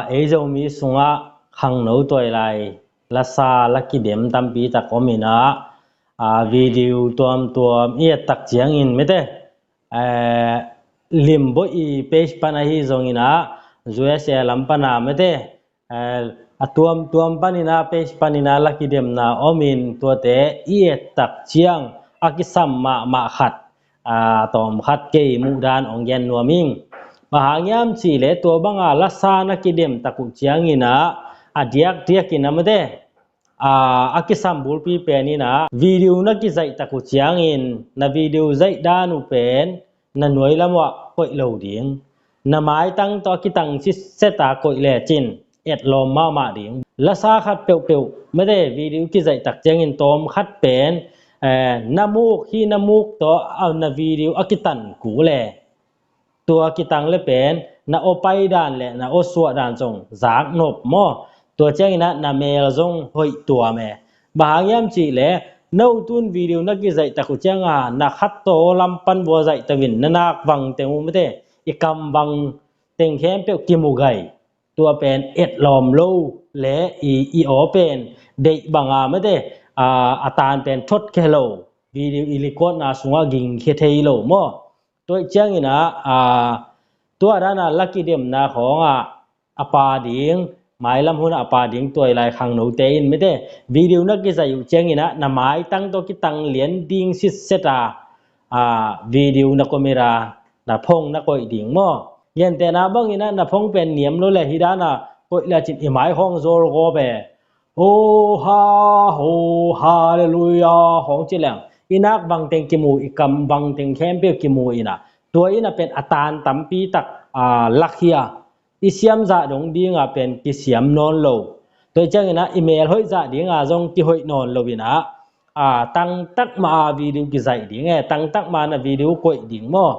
ấy giống mi sung khang nấu tuổi lại là sa là cái điểm tâm pi ta có mình video tuam ia tak chiang in mete lim bo I page pana hi zong ina zuya se lam pana mete tuam panina page panina la ki dem na omin to te ia tak chiang akisam ma khat tom khat ke mu dan ong gen nuaming bahanyam chi le to banga la sa na ki dem taku chiang ina diak ina mete akisam bulpi penina video na ki zai taku chiang in na video zai danu pen na nuai lamwa koi lo ding na mai tang to ki tang chi seta koi le chin et lom ma ding la sa khat peu mede video ki zai tak chiang in tom khat pen namuk to na video akitan ku leตัวกิตังเลเป็นนาโอไปด่านเลยนาโอสวดด่านจงจากนบมอตัวเจ้าอินะนาเมลจงหอยตัวแม่บางยามจีเลยนู่นตุนวิดีโอนักกิจตะกุเจ้านักขัดโตลำปันบัวใจตะวินนักวังเตงูไม่ได้อีกำวังเต็งแคมเปียวกิมูไกตัวเป็นเอ็ดลอมโลและอีโอเป็นเด็กบางไม่ได้อาตานเป็นทดแคโลวิดีโออิลิโกนาสุงกิงเคเทโลมอตัวเจ้าอินะตัวด้านลักกี้เดียมนาของอปาดิ่งหมายลำหุ่นอปาดิ่งตัวลายขังหนูเตอินไม่ได้วิดีโอนักกิจอยู่เจ้าอินะนหมายตั้งตัวกิตังเหรียญดิ่งสิเซตวิดีโอนักคอมิรานาพงนักคอยดิ่งมั่วยันแต่นาบังอินะนาพงเป็นเหนียมโลเลฮิดานาคอยละจิตหมายห้องโซโลโกเปโอฮาเลลูยาของจิแหลงอินักบังเต็งกิมูอีกกำบังเต็งแคมเปียวกิมูอินะตัวอินะเป็นอัตานตัมปีตักลักเฮียอิเสียมจ่าดงดีงาเป็นกิเสียมนอนโลตัวเจ้าอินะอีเมลห้อยจ่าดีงาจงกิห้อยนอนโลวินะตั้งตักมาวิดีโอกิใจดีงตั้งตักมานะวิดีโอกอยดิ่งมั่ว